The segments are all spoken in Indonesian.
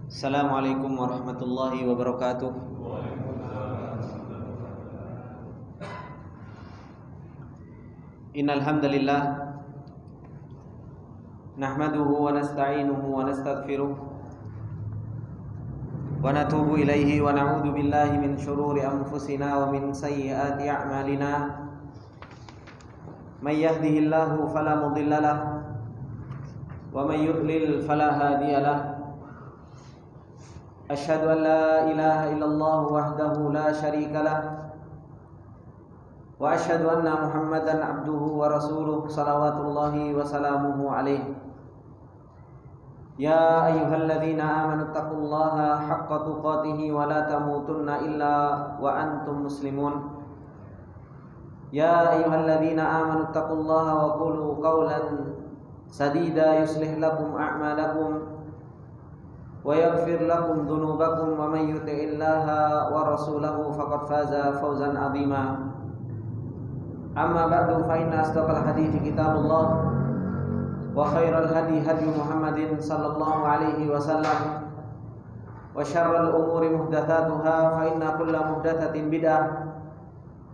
Assalamualaikum warahmatullahi wabarakatuh. Innal hamdalillah nahmaduhu wa nasta'inuhu wa nastaghfiruh wa natubu ilaihi wa na'udzu billahi min shururi anfusina wa min sayyiati a'malina. May yahdihillahu fala mudilla lahu wa may yudlil fala hadiya lahu. Asyhadu an la ilaha illallah wahdahu la syarika lah wa asyhadu anna Muhammadan abduhu wa rasuluh salawatullahi wa salamuhu alaihi. Ya ayyuhalladzina amanu taqullaha haqqa tuqatih wa la tamutunna illa wa antum muslimun. Ya ayyuhalladzina amanu taqullaha wa qulu qawlan sadida yuslih lakum a'malakum wa yaghfir lakum dhunubakum wa may yuti'illaha wa rasulahu faqad faza fawzan 'azima. Amma ba'du, fa inna asdaqal hadithi kitabullah wa khairal hadi hadi Muhammadin sallallahu alaihi wasallam wa syarrul umuri muhdatsatuha fa inna kulla muhdatsatin bid'ah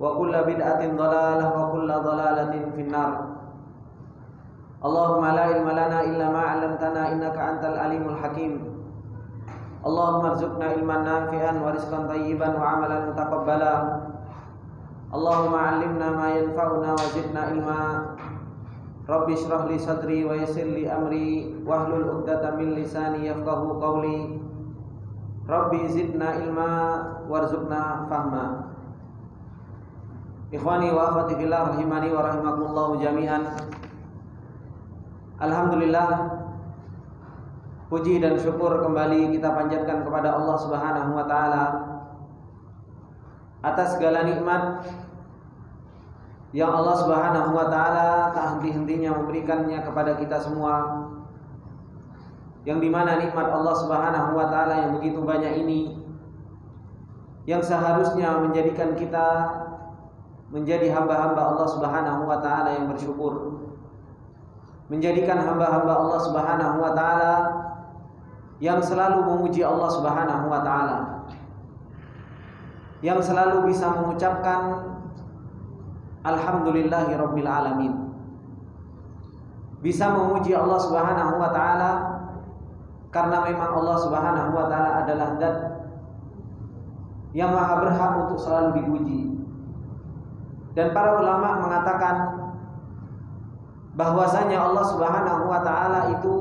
wa kulla bid'atin dhalalah wa kulla dhalalatin finnar. Allahumma la ilma lana illa ma 'allamtana innaka antal alimul hakim. Allahumma arzuqna ilman nafi'an wa rizqan thayyiban wa amalan mutaqabbala. Allahumma 'allimna ma yanfa'una wa zidna ilma. Rabbi shrah li sadri wa yassir li amri wahlul 'uqdatam min lisani yafqahu qawli. Rabbi zidna ilma warzuqna fahma. Ikhwani wa akhwati fillah rahimani wa rahimakumullah jami'an. Alhamdulillah, puji dan syukur kembali kita panjatkan kepada Allah Subhanahu wa taala atas segala nikmat yang Allah Subhanahu wa taala tak henti-hentinya memberikannya kepada kita semua. Yang dimana nikmat Allah Subhanahu wa taala yang begitu banyak ini yang seharusnya menjadikan kita menjadi hamba-hamba Allah Subhanahu wa taala yang bersyukur. Menjadikan hamba-hamba Allah Subhanahu wa taala yang selalu memuji Allah Subhanahu wa taala, yang selalu bisa mengucapkan alhamdulillahi rabbil alamin. Bisa memuji Allah Subhanahu wa taala karena memang Allah Subhanahu wa taala adalah zat yang maha berhak untuk selalu dipuji. Dan para ulama mengatakan bahwasanya Allah Subhanahu wa taala itu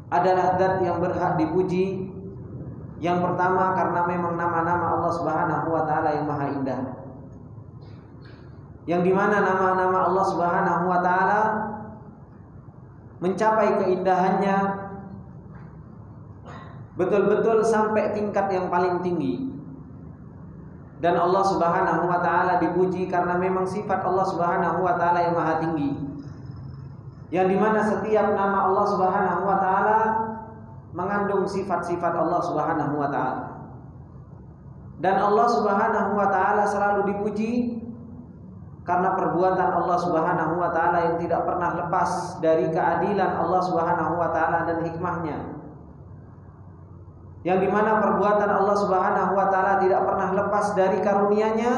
adalah zat yang berhak dipuji. Yang pertama karena memang nama-nama Allah Subhanahu wa taala yang maha indah, yang dimana nama-nama Allah Subhanahu wa taala mencapai keindahannya betul-betul sampai tingkat yang paling tinggi. Dan Allah Subhanahu wa taala dipuji karena memang sifat Allah Subhanahu wa taala yang maha tinggi, yang dimana setiap nama Allah Subhanahu wa taala mengandung sifat-sifat Allah Subhanahu wa taala. Dan Allah Subhanahu wa taala selalu dipuji karena perbuatan Allah Subhanahu wa taala yang tidak pernah lepas dari keadilan Allah Subhanahu wa taala dan hikmahnya. Yang dimana perbuatan Allah Subhanahu wa taala tidak pernah lepas dari karunia-Nya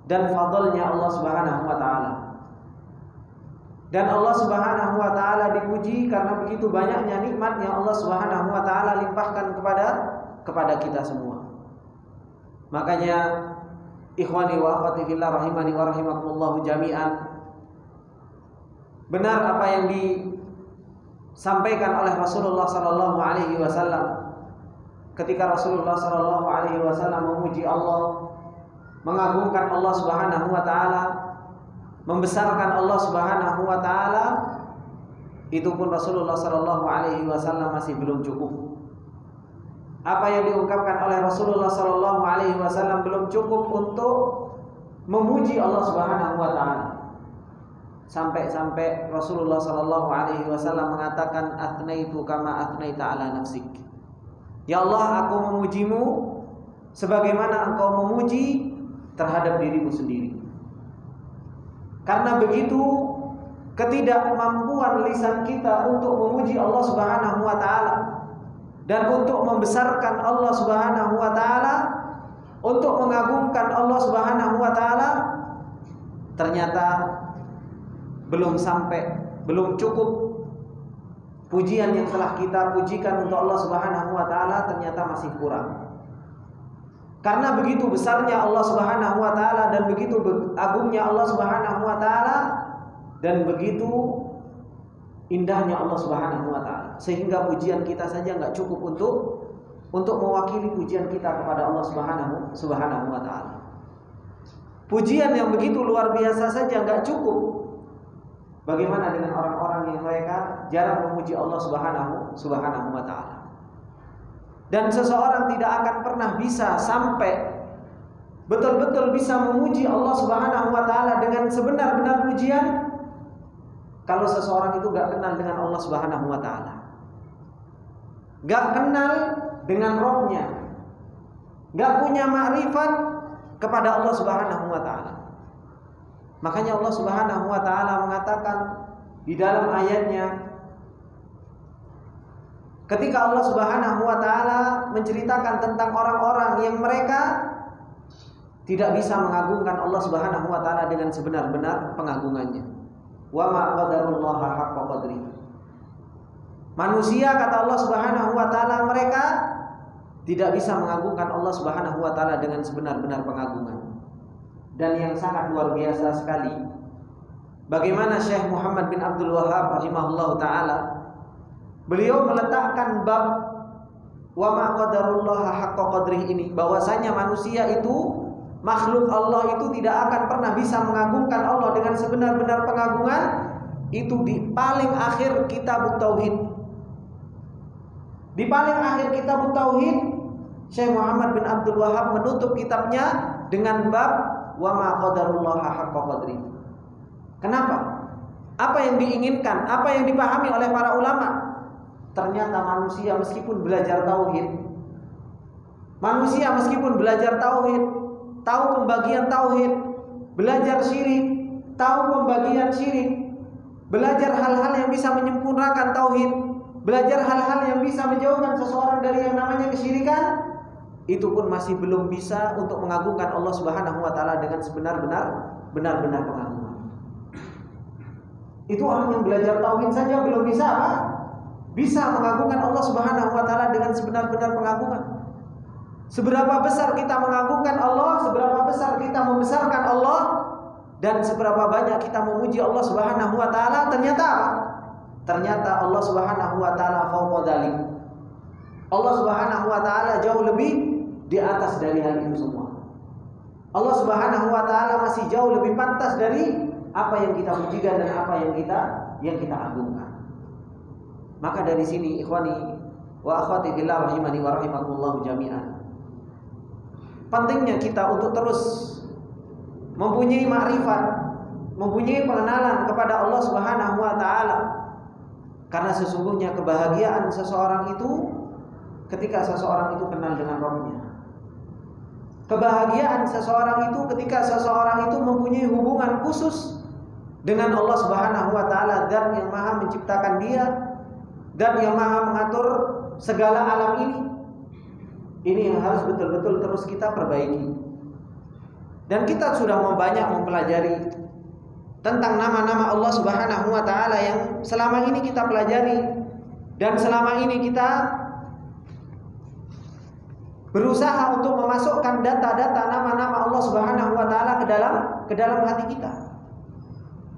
dan fadlnya Allah Subhanahu wa taala. Dan Allah Subhanahu wa taala dipuji karena begitu banyaknya nikmat yang Allah Subhanahu wa taala limpahkan kepada kita semua. Makanya ikhwani wa akhwati fillah rahimani wa rahimakumullah jami'an, benar apa yang disampaikan oleh Rasulullah sallallahu alaihi wasallam ketika Rasulullah sallallahu alaihi wasallam memuji Allah, mengagungkan Allah Subhanahu wa taala, membesarkan Allah Subhanahu wa taala. Itu pun Rasulullah sallallahu alaihi wasallam masih belum cukup. Apa yang diungkapkan oleh Rasulullah sallallahu alaihi wasallam belum cukup untuk memuji Allah Subhanahu wa taala. Sampai-sampai Rasulullah sallallahu alaihi wasallam mengatakan athnaitu kama athnaita ala nafsik. Ya Allah, aku memujimu sebagaimana engkau memuji terhadap dirimu sendiri. Karena begitu ketidakmampuan lisan kita untuk memuji Allah Subhanahu wa taala, dan untuk membesarkan Allah Subhanahu wa taala, untuk mengagungkan Allah Subhanahu wa taala, ternyata belum cukup pujian yang telah kita pujikan untuk Allah Subhanahu wa taala, ternyata masih kurang. Karena begitu besarnya Allah Subhanahu wa taala dan begitu agungnya Allah Subhanahu wa taala dan begitu indahnya Allah Subhanahu wa taala, sehingga pujian kita saja nggak cukup untuk mewakili pujian kita kepada Allah Subhanahu wa taala. Pujian yang begitu luar biasa saja nggak cukup. Bagaimana dengan orang-orang yang mereka jarang memuji Allah Subhanahu wa taala? Dan seseorang tidak akan pernah bisa sampai betul-betul bisa memuji Allah Subhanahu wa taala dengan sebenar-benar pujian kalau seseorang itu gak kenal dengan Allah Subhanahu wa taala, gak kenal dengan Rabb-Nya, gak punya makrifat kepada Allah Subhanahu wa taala. Makanya Allah Subhanahu wa taala mengatakan di dalam ayatnya, ketika Allah Subhanahu wa taala menceritakan tentang orang-orang yang mereka tidak bisa mengagungkan Allah Subhanahu wa taala dengan sebenar-benar pengagungannya. Wa ma qadarullaha haqqa qadri. Manusia, kata Allah Subhanahu wa taala, mereka tidak bisa mengagungkan Allah Subhanahu wa taala dengan sebenar-benar pengagungan. Dan yang sangat luar biasa sekali, bagaimana Syekh Muhammad bin Abdul Wahhab rahimahullahu taala, beliau meletakkan bab wa ma qadarullaha haqqa qadrih ini, bahwasanya manusia itu, makhluk Allah itu tidak akan pernah bisa mengagungkan Allah dengan sebenar-benar pengagungan, itu di paling akhir kitab tauhid. Di paling akhir kitab tauhid, Syekh Muhammad bin Abdul Wahhab menutup kitabnya dengan bab wa ma qadarullaha haqqa qadrih. Kenapa? Apa yang diinginkan, apa yang dipahami oleh para ulama? Ternyata manusia meskipun belajar tauhid, tahu pembagian tauhid, belajar syirik, tahu pembagian syirik, belajar hal-hal yang bisa menyempurnakan tauhid, belajar hal-hal yang bisa menjauhkan seseorang dari yang namanya kesyirikan, itu pun masih belum bisa untuk mengagungkan Allah Subhanahu wa taala dengan benar-benar pengagungan. Itu orang yang belajar tauhid saja belum bisa apa? Bisa mengagungkan Allah Subhanahu wa taala dengan sebenar-benar pengagungan. Seberapa besar kita mengagungkan Allah, seberapa besar kita membesarkan Allah, dan seberapa banyak kita memuji Allah Subhanahu wa taala, ternyata apa? Ternyata Allah Subhanahu wa taala fauqa dzalik. Allah Subhanahu wa taala jauh lebih di atas dari hal itu semua. Allah Subhanahu wa taala masih jauh lebih pantas dari apa yang kita pujikan dan apa yang kita agungkan. Maka dari sini ikhwani wa akhwati fillah rahimani wa rahimakumullah jami'an, pentingnya kita untuk terus mempunyai makrifat, mempunyai pengenalan kepada Allah Subhanahu wa taala. Karena sesungguhnya kebahagiaan seseorang itu ketika seseorang itu kenal dengan Rabb-Nya. Kebahagiaan seseorang itu ketika seseorang itu mempunyai hubungan khusus dengan Allah Subhanahu wa taala, Zat yang Maha menciptakan dia, Zat yang Maha mengatur segala alam ini. Ini yang harus betul-betul terus kita perbaiki. Dan kita sudah mau banyak mempelajari tentang nama-nama Allah Subhanahu wa taala yang selama ini kita pelajari dan selama ini kita berusaha untuk memasukkan data-data nama-nama Allah Subhanahu wa taala ke dalam hati kita.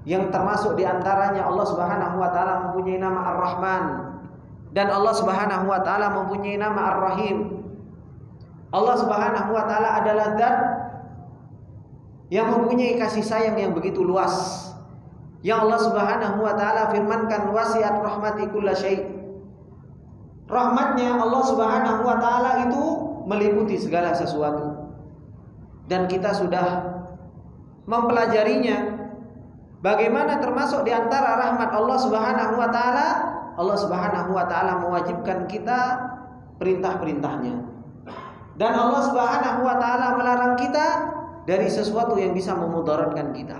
Yang termasuk diantaranya Allah Subhanahu wa taala mempunyai nama Ar-Rahman, dan Allah Subhanahu wa taala mempunyai nama Ar-Rahim. Allah Subhanahu wa taala adalah Zat yang mempunyai kasih sayang yang begitu luas. Yang Allah Subhanahu wa taala firmankan, wasi'at rahmati kulla syai'. Rahmatnya Allah Subhanahu wa taala itu meliputi segala sesuatu. Dan kita sudah mempelajarinya. Bagaimana termasuk di antara rahmat Allah Subhanahu wa taala, Allah Subhanahu wa taala mewajibkan kita perintah-perintahnya. Dan Allah Subhanahu wa taala melarang kita dari sesuatu yang bisa memudaratkan kita.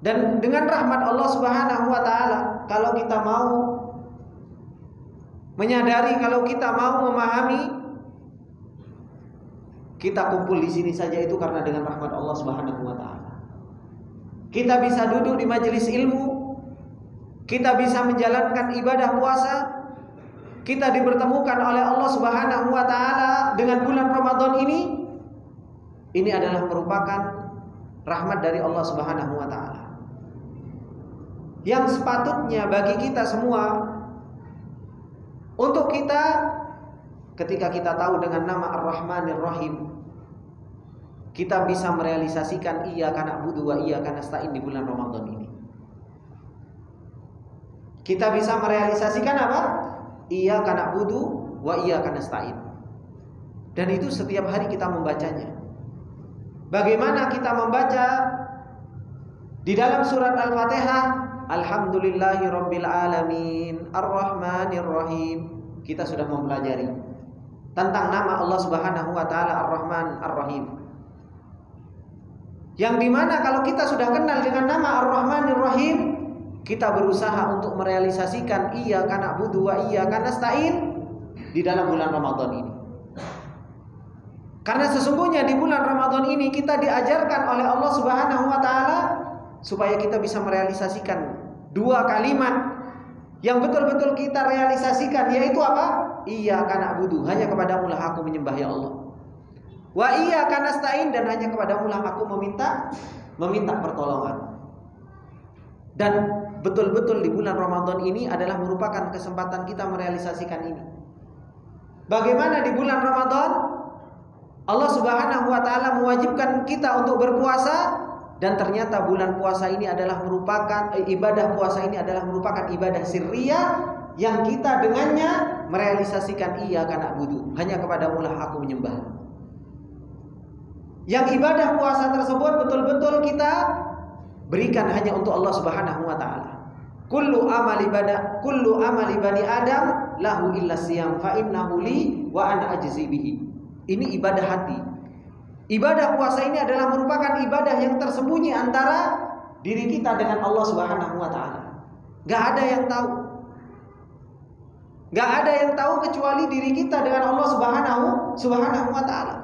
Dan dengan rahmat Allah Subhanahu wa taala, kalau kita mau menyadari kalau kita mau memahami, kita kumpul di sini saja itu karena dengan rahmat Allah Subhanahu wa taala. Kita bisa duduk di majelis ilmu, kita bisa menjalankan ibadah puasa, kita dipertemukan oleh Allah Subhanahu wa taala dengan bulan Ramadan ini. Ini adalah merupakan rahmat dari Allah Subhanahu wa taala. Yang sepatutnya bagi kita semua, untuk kita ketika kita tahu dengan nama Ar-Rahmanir Rahim, kita bisa merealisasikan iyyaka na'budu wa iyyaka nasta'in di bulan Ramadan ini. Kita bisa merealisasikan apa? Iyyaka na'budu wa iyyaka nasta'in. Dan itu setiap hari kita membacanya. Bagaimana kita membaca di dalam surat Al-Fatihah, Alhamdulillahirabbil alamin, Ar-Rahmanir Rahim. Kita sudah mempelajari tentang nama Allah Subhanahu wa taala Ar-Rahman Ar-Rahim. Yang dimana kalau kita sudah kenal dengan nama Ar-Rahmanir Rahim, kita berusaha untuk merealisasikan iyyaka na'budu wa iyyaka nasta'in di dalam bulan Ramadan ini. Karena sesungguhnya di bulan Ramadan ini kita diajarkan oleh Allah Subhanahu wa taala supaya kita bisa merealisasikan dua kalimat yang betul-betul kita realisasikan, yaitu apa? Iyyaka na'budu, hanya kepadamu lah aku menyembah ya Allah. Wa iyyaka nasta'in, dan hanya kepadamu lah aku meminta pertolongan. Dan betul-betul di bulan Ramadan ini adalah merupakan kesempatan kita merealisasikan ini. Bagaimana di bulan Ramadan Allah Subhanahu wa taala mewajibkan kita untuk berpuasa, dan ternyata bulan puasa ini adalah merupakan ibadah puasa ini adalah merupakan ibadah sirriyah yang kita dengannya merealisasikan iyyaka na'budu, hanya kepadamu lah aku menyembah. Yang ibadah puasa tersebut betul-betul kita berikan hanya untuk Allah Subhanahu wa taala. Kullu amali bani Adam lahu illa siyam fa innahu li wa ana ajzi bihi. Ini ibadah hati. Ibadah puasa ini adalah merupakan ibadah yang tersembunyi antara diri kita dengan Allah Subhanahu wa taala. Gak ada yang tahu. Gak ada yang tahu kecuali diri kita dengan Allah Subhanahu wa taala.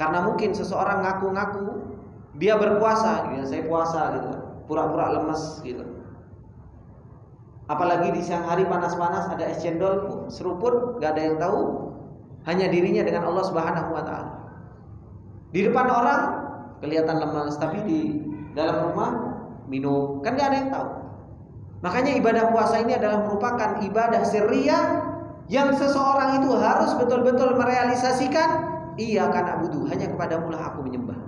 Karena mungkin seseorang ngaku-ngaku dia berpuasa, ya, saya puasa gitu, pura-pura lemes gitu. Apalagi di siang hari panas-panas ada es cendol, seruput, gak ada yang tahu. Hanya dirinya dengan Allah Subhanahu wa taala. Di depan orang kelihatan lemas, tapi di dalam rumah minum, kan gak ada yang tahu. Makanya ibadah puasa ini adalah merupakan ibadah sirriyah yang seseorang itu harus betul-betul merealisasikan iyyaka na'budu, hanya kepadamu lah aku menyembah.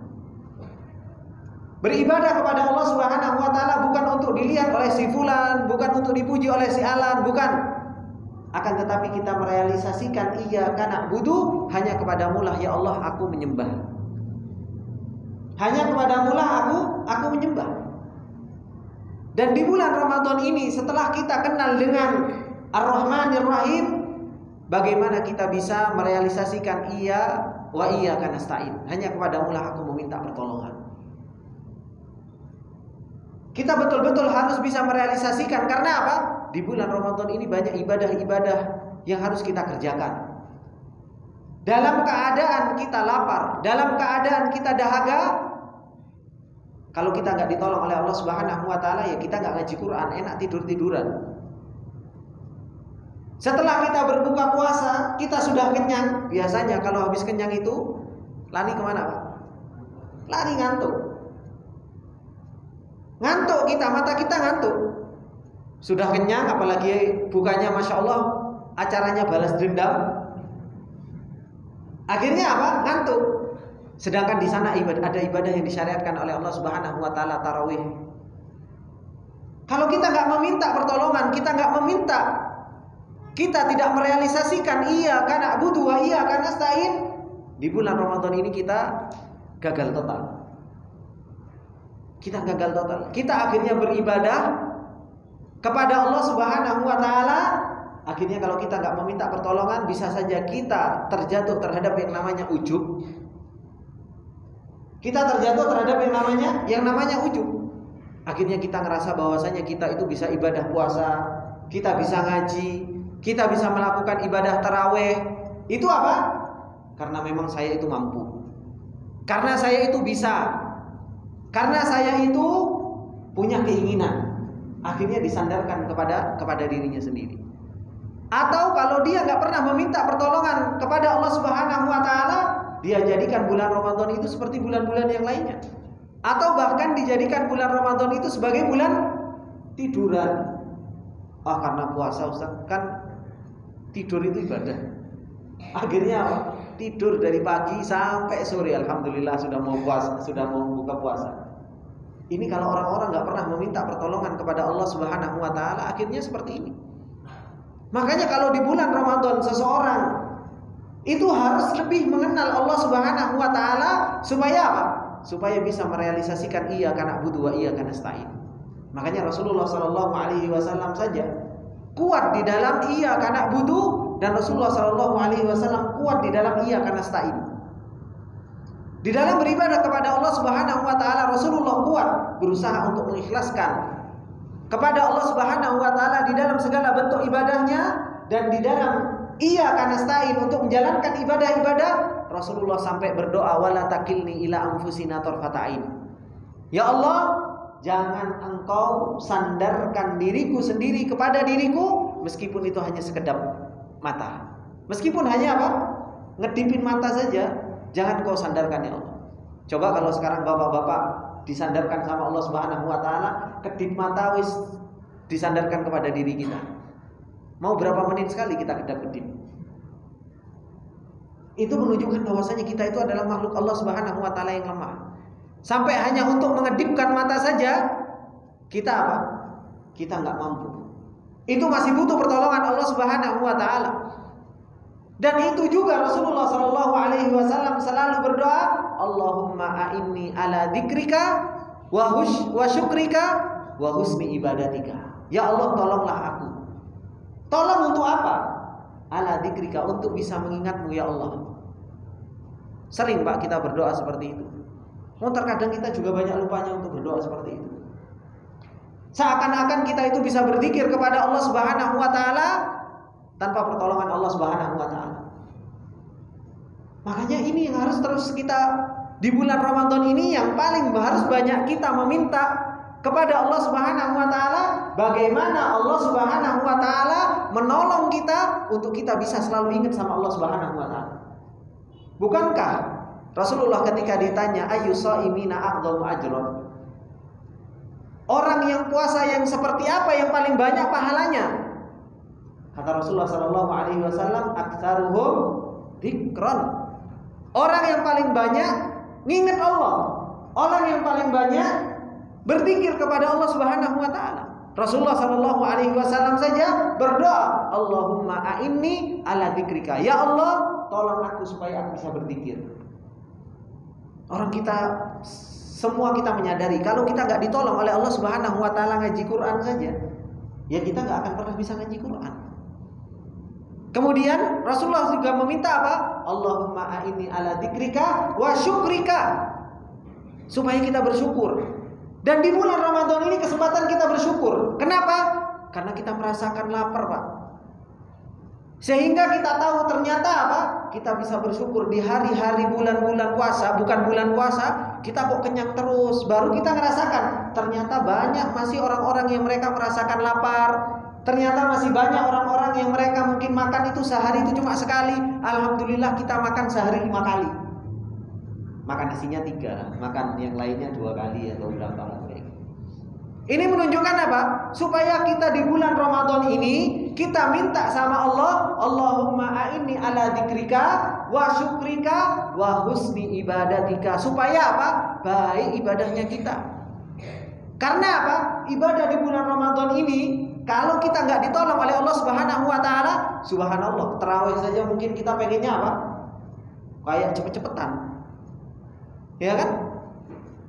Beribadah kepada Allah Subhanahu wa taala bukan untuk dilihat oleh si fulan, bukan untuk dipuji oleh si alan, bukan. Akan tetapi kita merealisasikan iyyaka na'budu, hanya kepadamu lah ya Allah aku menyembah. Hanya kepadamu lah aku menyembah. Dan di bulan Ramadan ini setelah kita kenal dengan Ar-Rahmanir Rahim, bagaimana kita bisa merealisasikan iya wa iyyaka nasta'in, hanya kepadamu lah aku meminta pertolongan. Kita betul-betul harus bisa merealisasikan, karena apa? Di bulan Ramadan ini banyak ibadah-ibadah yang harus kita kerjakan. Dalam keadaan kita lapar, dalam keadaan kita dahaga, kalau kita nggak ditolong oleh Allah Subhanahu wa taala, ya kita nggak ngaji Quran, enak tidur-tiduran. Setelah kita berbuka puasa, kita sudah kenyang. Biasanya kalau habis kenyang itu lari kemana, Pak? Lari ngantuk. Ngantuk kita, mata kita ngantuk. Sudah kenyang, apalagi bukannya Masya Allah acaranya balas dendam. Akhirnya apa? Ngantuk. Sedangkan di sana ada ibadah yang disyariatkan oleh Allah Subhanahu wa taala, tarawih. Kalau kita nggak meminta pertolongan, kita nggak meminta, kita tidak merealisasikan iyyaka na'budu wa iyyaka nasta'in, di bulan Ramadan ini kita gagal total. Kita gagal total. Kita akhirnya beribadah kepada Allah Subhanahu wa taala. Akhirnya kalau kita nggak meminta pertolongan, bisa saja kita terjatuh terhadap yang namanya ujub. Kita terjatuh terhadap yang namanya ujub. Akhirnya kita ngerasa bahwasanya kita itu bisa ibadah puasa, kita bisa ngaji, kita bisa melakukan ibadah tarawih. Itu apa? Karena memang saya itu mampu. Karena saya itu bisa. Karena saya itu punya keinginan. Akhirnya disandarkan kepada dirinya sendiri. Atau kalau dia nggak pernah meminta pertolongan kepada Allah Subhanahu wa taala, dia jadikan bulan Ramadan itu seperti bulan-bulan yang lainnya. Atau bahkan dijadikan bulan Ramadan itu sebagai bulan tiduran. Karena puasa Ustaz, kan tidur itu ibadah. Akhirnya tidur dari pagi sampai sore, alhamdulillah sudah mau buka puasa. Ini kalau orang-orang nggak pernah meminta pertolongan kepada Allah Subhanahu wa taala, akhirnya seperti ini. Makanya kalau di bulan Ramadan seseorang itu harus lebih mengenal Allah Subhanahu wa taala supaya apa? Supaya bisa merealisasikan iyyaka na'budu wa iyyaka nasta'in. Makanya Rasulullah sallallahu alaihi wasallam saja kuat di dalam iyyaka na'budu, dan Rasulullah sallallahu alaihi wasallam kuat di dalam iyyaka nasta'in. Di dalam beribadah kepada Allah Subhanahu wa taala, Rasulullah kuat berusaha untuk mengikhlaskan kepada Allah Subhanahu wa taala di dalam segala bentuk ibadahnya, dan di dalam iyyaka nasta'in untuk menjalankan ibadah-ibadah, Rasulullah sampai berdoa, wala takilni ila anfusina tarfata'in. Ya Allah, jangan engkau sandarkan diriku sendiri kepada diriku, meskipun itu hanya sekedap mata. Meskipun hanya apa? Ngedipin mata saja, jangan kau sandarkan ya Allah. Coba kalau sekarang bapak-bapak disandarkan sama Allah Subhanahu wa taala, kedip mata wis disandarkan kepada diri kita. Mau berapa menit sekali kita kedap-kedip. Itu menunjukkan bahwasanya kita itu adalah makhluk Allah Subhanahu wa taala yang lemah. Sampai hanya untuk mengedipkan mata saja kita apa? Kita nggak mampu. Itu masih butuh pertolongan Allah Subhanahu wa taala. Dan itu juga Rasulullah sallallahu alaihi wasallam selalu berdoa, Allahumma a'inni ala dzikrika wa syukrika wa husni ibadatika. Ya Allah, tolonglah aku. Tolong untuk apa? Ala dzikrika, untuk bisa mengingatmu ya Allah. Sering Pak kita berdoa seperti itu. Terkadang kita juga banyak lupanya untuk berdoa seperti itu. Seakan-akan kita itu bisa berzikir kepada Allah Subhanahu wa taala tanpa pertolongan Allah Subhanahu wa taala. Makanya ini yang harus terus kita di bulan Ramadan ini, yang paling harus banyak kita meminta kepada Allah Subhanahu wa taala, bagaimana Allah Subhanahu wa taala menolong kita untuk kita bisa selalu ingat sama Allah Subhanahu wa taala. Bukankah Rasulullah ketika ditanya ayyu shaimina a'dhamu ajran, orang yang puasa yang seperti apa yang paling banyak pahalanya? Kata Rasulullah sallallahu alaihi wasallam, aktsaruhum dzikran. Orang yang paling banyak nginget Allah, orang yang paling banyak berzikir kepada Allah Subhanahu wa taala. Rasulullah sallallahu alaihi wasallam saja berdoa, Allahumma a'inni ala dzikrika. Ya Allah, tolong aku supaya aku bisa berzikir. Orang kita semua kita menyadari kalau kita nggak ditolong oleh Allah Subhanahu wa taala ngaji Quran saja, ya kita nggak akan pernah bisa ngaji Quran. Kemudian Rasulullah juga meminta apa? Allahumma a'inni ala dzikrika wa syukrika, supaya kita bersyukur. Dan di bulan Ramadan ini kesempatan kita bersyukur. Kenapa? Karena kita merasakan lapar, Pak. Sehingga kita tahu ternyata apa? Kita bisa bersyukur di hari-hari bulan-bulan puasa, bukan bulan puasa, kita kok kenyang terus. Baru kita ngerasakan ternyata banyak masih orang-orang yang mereka merasakan lapar. Ternyata masih banyak orang-orang yang mereka mungkin makan itu sehari itu cuma sekali. Alhamdulillah kita makan sehari 5 kali. Makan nasinya 3, makan yang lainnya 2 kali atau berapa lagi. Ini menunjukkan apa? Supaya kita di bulan Ramadan ini kita minta sama Allah, Allahumma a'inni ala dzikrika wa syukrika wa husni ibadatika. Supaya apa? Baik ibadahnya kita. Karena apa? Ibadah di bulan Ramadan ini kalau kita nggak ditolong oleh Allah Subhanahu wa taala, subhanallah, tarawih saja mungkin kita pengennya apa? Kayak cepet-cepetan. Ya kan?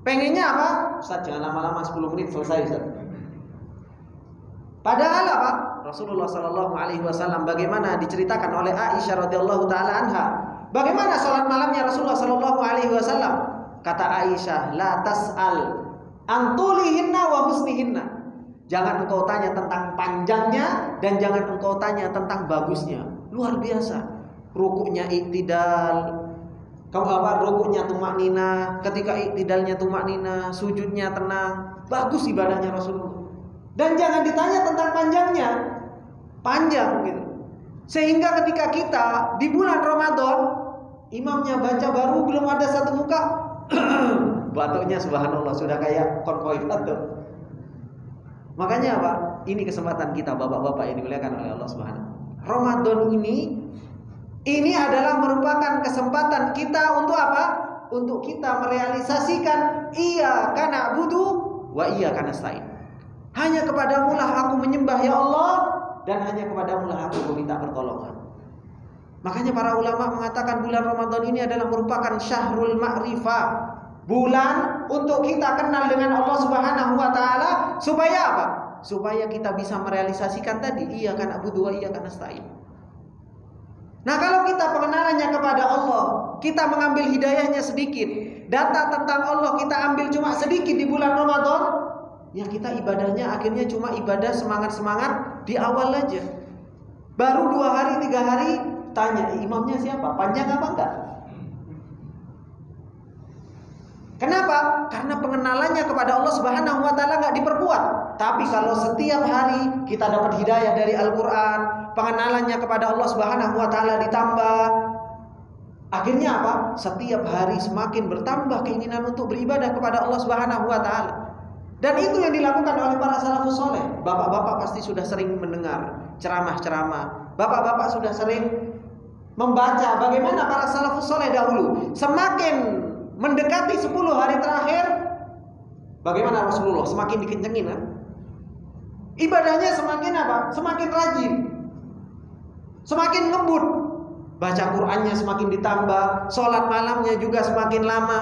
Pengennya apa? Ustaz, jangan lama-lama, 10 menit selesai, Ustaz. Padahal apa? Rasulullah sallallahu alaihi wasallam bagaimana diceritakan oleh Aisyah radhiyallahu taala anha. Bagaimana salat malamnya Rasulullah sallallahu alaihi wasallam? Kata Aisyah, la tas'al an tulihinna wa husnihinna. Jangan engkau tanya tentang panjangnya dan jangan engkau tanya tentang bagusnya. Luar biasa. Rukuknya iktidal. Rukuknya tumaknina, ketika iktidalnya tumaknina, sujudnya tenang. Bagus ibadahnya Rasulullah. Dan jangan ditanya tentang panjangnya. Panjang gitu. Sehingga ketika kita di bulan Ramadan, imamnya baca baru belum ada satu muka, batuknya subhanallah sudah kayak konvoy batuk. Makanya apa? Ini kesempatan kita bapak-bapak yang dimuliakan oleh Allah Subhanahu. Ramadan ini adalah merupakan kesempatan kita untuk apa? Untuk kita merealisasikan iyyaka na'budu wa iyyaka nasta'in. Hanya kepadamu lah aku menyembah ya Allah, dan hanya kepadamu lah aku meminta pertolongan. Makanya para ulama mengatakan bulan Ramadan ini adalah merupakan syahrul ma'rifah. Bulan untuk kita kenal dengan Allah Subhanahu wa taala supaya apa? Supaya kita bisa merealisasikan tadi iyyaka na'budu wa iyyaka nasta'in. Nah, kalau kita pengenalannya kepada Allah, kita mengambil hidayahnya sedikit, data tentang Allah kita ambil cuma sedikit di bulan Ramadan, ya kita ibadahnya akhirnya cuma ibadah semangat-semangat di awal aja. Baru 2 hari 3 hari tanya imamnya siapa, panjang apa enggak? Kenapa? Karena pengenalannya kepada Allah Subhanahu wa taala enggak diperkuat. Tapi kalau setiap hari kita dapat hidayah dari Al-Qur'an, pengenalannya kepada Allah Subhanahu wa taala ditambah, akhirnya apa? Setiap hari semakin bertambah keinginan untuk beribadah kepada Allah Subhanahu wa taala. Dan itu yang dilakukan oleh para salafus saleh. Bapak-bapak pasti sudah sering mendengar ceramah-ceramah. Bapak-bapak sudah sering membaca bagaimana para salafus saleh dahulu. Semakin mendekati 10 hari terakhir, bagaimana Rasulullah semakin dikencengin kan? Ibadahnya semakin apa? Semakin rajin, semakin ngebut. Baca Qur'annya semakin ditambah, sholat malamnya juga semakin lama.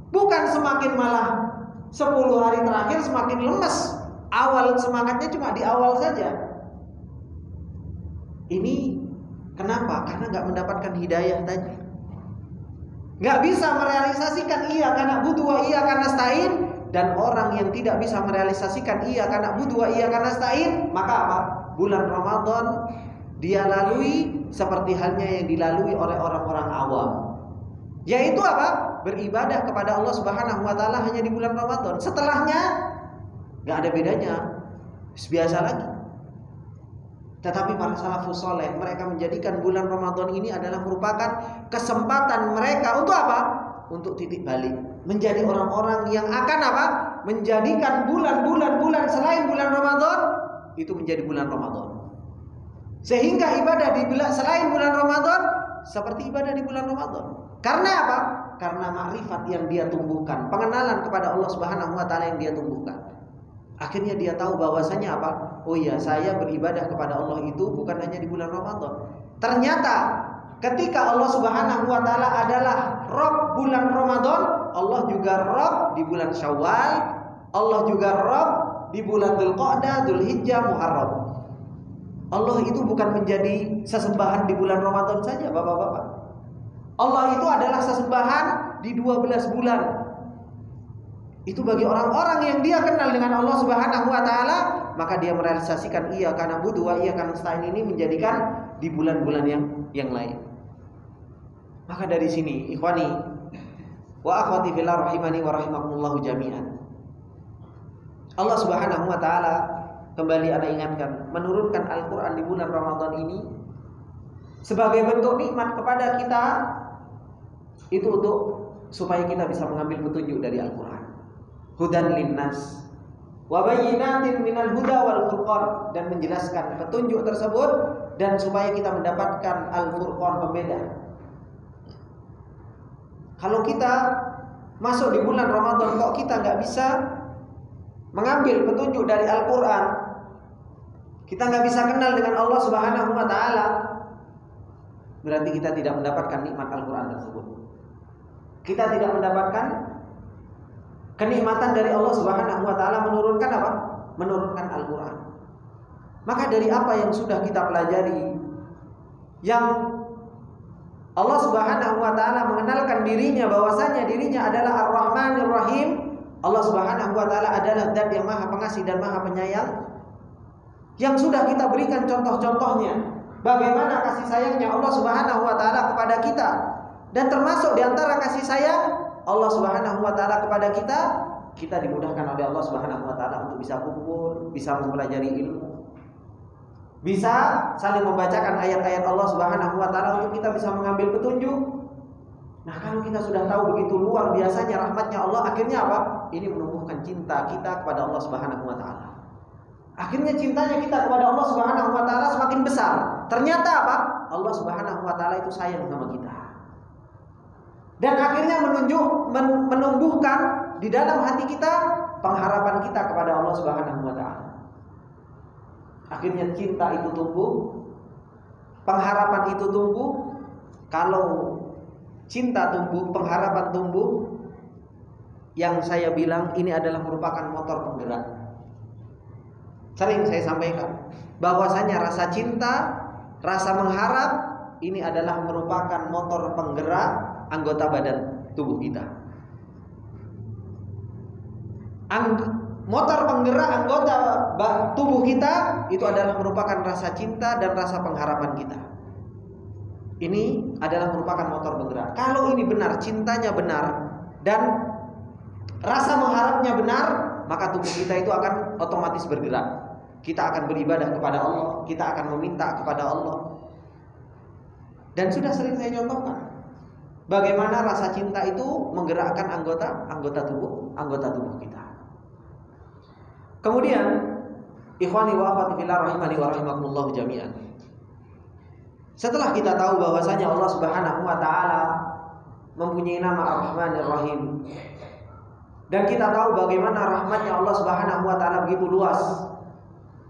Bukan semakin malah 10 hari terakhir semakin lemes. Awal semangatnya cuma di awal saja. Ini kenapa? Karena gak mendapatkan hidayah tadi. Gak bisa merealisasikan iyyaka na'budu wa iyyaka nasta'in. Dan orang yang tidak bisa merealisasikan iyyaka na'budu wa iyyaka nasta'in, maka apa? Bulan Ramadan dia lalui seperti halnya yang dilalui oleh orang-orang awam, yaitu apa? Beribadah kepada Allah Subhanahu wa taala hanya di bulan Ramadan. Setelahnya gak ada bedanya, biasa lagi. Tetapi para salafus saleh mereka menjadikan bulan Ramadan ini adalah merupakan kesempatan mereka untuk apa? Untuk titik balik, menjadi orang-orang yang akan apa? Menjadikan bulan selain bulan Ramadan itu menjadi bulan Ramadan. Sehingga ibadah di bulan selain bulan Ramadan seperti ibadah di bulan Ramadan. Karena apa? Karena makrifat yang dia tumbuhkan, pengenalan kepada Allah Subhanahu wa taala yang dia tumbuhkan. Akhirnya dia tahu bahwasanya apa? Oh iya, saya beribadah kepada Allah itu bukan hanya di bulan Ramadan. Ternyata ketika Allah Subhanahu wa taala adalah Rabb bulan Ramadan, Allah juga Rabb di bulan Syawal, Allah juga Rabb di bulan Dzulqa'dah, Dzulhijjah, Muharram. Allah itu bukan menjadi sesembahan di bulan Ramadan saja, Bapak-bapak. Allah itu adalah sesembahan di 12 bulan. Itu bagi orang-orang yang dia kenal dengan Allah Subhanahu wa taala, maka dia merealisasikan iyyaka na'budu wa iyyaka nasta'in ini menjadikan di bulan-bulan yang lain. Maka dari sini, ikhwani wa akhwati fillah rahimani wa rahimakumullah jami'an. Allah Subhanahu wa taala kembali ana ingatkan menurunkan Al-Qur'an di bulan Ramadan ini sebagai bentuk nikmat kepada kita, itu untuk supaya kita bisa mengambil petunjuk dari Al-Qur'an. Hudan linnas wa bayyinatin minal huda wal furqan, dan menjelaskan petunjuk tersebut dan supaya kita mendapatkan al-furqan, pembeda. Kalau kita masuk di bulan Ramadan kok kita nggak bisa mengambil petunjuk dari Al-Quran, kita nggak bisa kenal dengan Allah Subhanahu wa taala, berarti kita tidak mendapatkan nikmat Al-Quran tersebut. Kita tidak mendapatkan kenikmatan dari Allah Subhanahu wa taala menurunkan apa? Menurunkan Al-Quran. Maka dari apa yang sudah kita pelajari, yang Allah Subhanahu wa taala mengenalkan dirinya bahwasanya dirinya adalah Ar-Rahmanir Rahim, Allah Subhanahu wa taala adalah Zat yang Maha Pengasih dan Maha Penyayang, yang sudah kita berikan contoh-contohnya bagaimana kasih sayangnya Allah Subhanahu wa taala kepada kita. Dan termasuk di antara kasih sayang Allah Subhanahu wa taala kepada kita, kita dimudahkan oleh Allah Subhanahu wa taala untuk bisa kumpul, bisa mempelajari ilmu, bisa saling membacakan ayat-ayat Allah Subhanahu wa taala untuk kita bisa mengambil petunjuk. Nah, kalau kita sudah tahu begitu luar biasanya rahmatnya Allah, akhirnya apa? Ini menumbuhkan cinta kita kepada Allah Subhanahu wa taala. Akhirnya cintanya kita kepada Allah Subhanahu wa taala semakin besar. Ternyata apa? Allah Subhanahu wa taala itu sayang sama kita. Dan akhirnya menumbuhkan di dalam hati kita pengharapan kita kepada Allah Subhanahu wa taala. Akhirnya cinta itu tumbuh, pengharapan itu tumbuh. Kalau cinta tumbuh, pengharapan tumbuh, yang saya bilang ini adalah merupakan motor penggerak. Sering saya sampaikan bahwasanya rasa cinta, rasa mengharap ini adalah merupakan motor penggerak anggota badan tubuh kita. Motor penggerak anggota tubuh kita itu adalah merupakan rasa cinta dan rasa pengharapan kita. Ini adalah merupakan motor penggerak. Kalau ini benar, cintanya benar dan rasa mengharapnya benar, maka tubuh kita itu akan otomatis bergerak. Kita akan beribadah kepada Allah, kita akan meminta kepada Allah. Dan sudah sering saya contohkan bagaimana rasa cinta itu menggerakkan anggota tubuh kita. Kemudian, ikhwani wa akhwati fillah rahimani wa rahimakumullah jami'an. Setelah kita tahu bahwasanya Allah Subhanahu wa taala mempunyai nama Ar-Rahmanir Rahim, dan kita tahu bagaimana rahmatnya Allah Subhanahu wa taala begitu luas,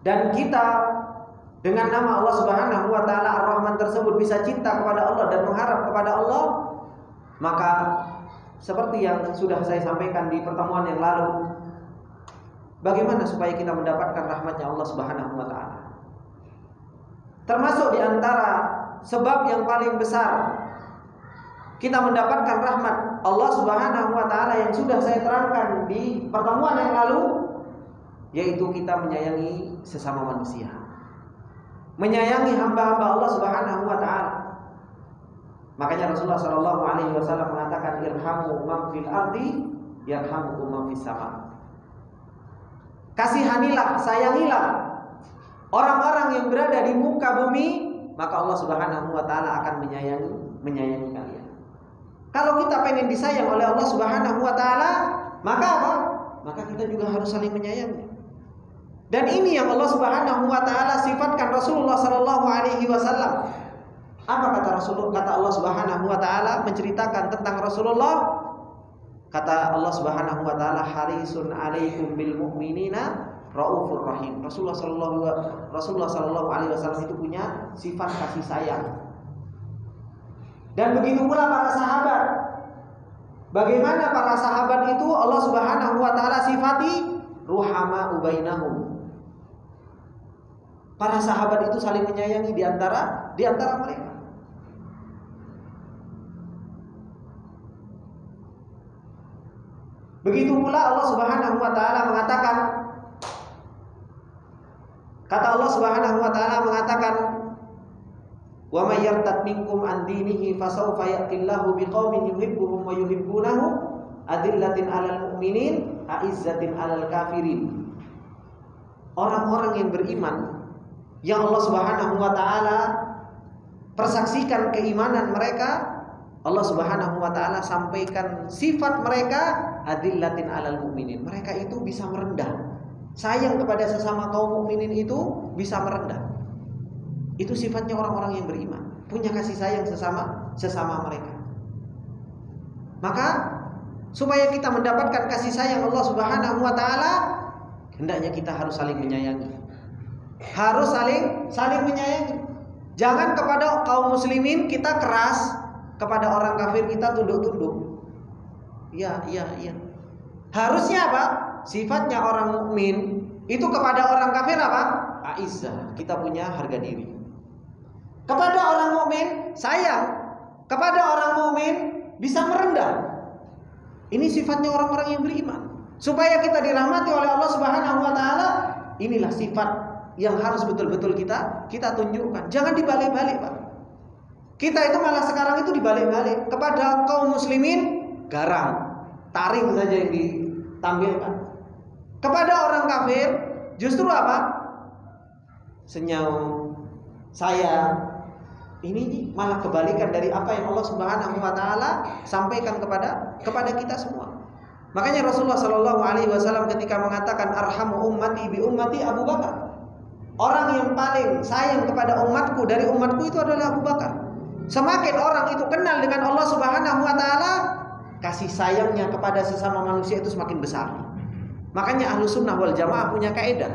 dan kita dengan nama Allah Subhanahu wa taala Ar-Rahman tersebut bisa cinta kepada Allah dan mengharap kepada Allah, maka seperti yang sudah saya sampaikan di pertemuan yang lalu, bagaimana supaya kita mendapatkan rahmatnya Allah Subhanahu wa taala? Termasuk di antara sebab yang paling besar kita mendapatkan rahmat Allah Subhanahu wa taala yang sudah saya terangkan di pertemuan yang lalu, yaitu kita menyayangi sesama manusia, menyayangi hamba-hamba Allah Subhanahu wa taala. Makanya Rasulullah sallallahu alaihi wasallam mengatakan, irhamu man fil ardi yarhamukum man fis sama. Kasihanilah, sayangilah orang-orang yang berada di muka bumi, maka Allah Subhanahu wa taala akan menyayangi kalian. Kalau kita pengen disayang oleh Allah Subhanahu wa taala, maka apa? Maka kita juga harus saling menyayangi. Dan ini yang Allah Subhanahu wa taala sifatkan Rasulullah sallallahu alaihi wasallam. Apa kata Allah Subhanahu wa taala menceritakan tentang Rasulullah? Kata Allah Subhanahu wa taala, harisun alaikum bil mu'minina raufur rahim. Rasulullah sallallahu alaihi wasallam itu punya sifat kasih sayang. Dan begitu pula para sahabat. Bagaimana para sahabat itu Allah Subhanahu wa taala sifati ruhama ubainahum. Para sahabat itu saling menyayangi di antara mereka. Begitu pula Allah Subhanahu wa taala mengatakan, kata Allah Subhanahu wa taala mengatakan, wa may yartad minkum an dinihi fasawfa ya'tillahu biqaumin yuhibbuhum wa yuhibbunahu adillatin 'alal mu'minin a'izzatin 'alal kafirin. Orang-orang yang beriman yang Allah Subhanahu wa taala persaksikan keimanan mereka, Allah Subhanahu wa taala sampaikan sifat mereka adillatin 'alal mu'minin. Mereka itu bisa merendah. Sayang kepada sesama kaum mukminin itu bisa merendah. Itu sifatnya orang-orang yang beriman, punya kasih sayang sesama mereka. Maka supaya kita mendapatkan kasih sayang Allah Subhanahu wa taala, hendaknya kita harus saling menyayangi. Harus saling menyayangi. Jangan kepada kaum muslimin kita keras, kepada orang kafir kita tunduk-tunduk. Iya. Harusnya apa? Sifatnya orang mukmin itu kepada orang kafir apa? Aizzah, kita punya harga diri. Kepada orang mukmin sayang, kepada orang mukmin bisa merendah. Ini sifatnya orang-orang yang beriman. supaya kita dirahmati oleh Allah Subhanahu wa taala. Inilah sifat yang harus betul-betul kita tunjukkan. Jangan dibalik-balik, Pak. Kita itu malah sekarang itu dibalik-balik. Kepada kaum muslimin garang, taring saja yang ditampilkan. Kepada orang kafir justru apa? Senyum, sayang. Ini malah kebalikan dari apa yang Allah Subhanahu wa taala sampaikan kepada kita semua. Makanya Rasulullah Shallallahu alaihi wasallam ketika mengatakan arhamu ummati bi ummati Abu Bakar. Orang yang paling sayang kepada umatku dari umatku itu adalah Abu Bakar. Semakin orang itu kenal dengan Allah Subhanahu wa taala, kasih sayangnya kepada sesama manusia itu semakin besar. Makanya Ahlus Sunnah wal Jamaah punya kaidah.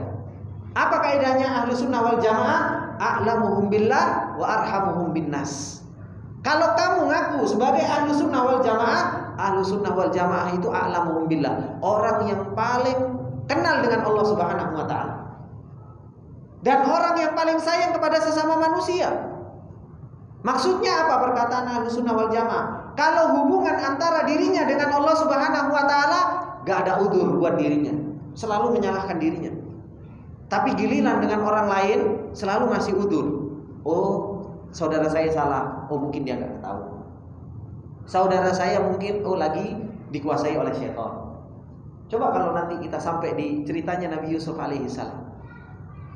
Apa kaidahnya Ahlus Sunnah wal Jamaah? A'lamuhum billah wa arhamuhum binnas. Kalau kamu ngaku sebagai Ahlus Sunnah wal Jamaah, Ahlus Sunnah wal Jamaah itu a'lamuhum billah, orang yang paling kenal dengan Allah Subhanahu wa taala. Dan orang yang paling sayang kepada sesama manusia. Maksudnya apa perkataan Ahlus Sunnah wal Jamaah? Kalau hubungan antara dirinya dengan Allah Subhanahu wa taala gak ada udzur buat dirinya, selalu menyalahkan dirinya. Tapi giliran dengan orang lain selalu ngasih udzur. Oh, saudara saya salah. Oh, mungkin dia gak tahu. Saudara saya mungkin lagi dikuasai oleh syaitan. Coba kalau nanti kita sampai di ceritanya Nabi Yusuf alaihissalam.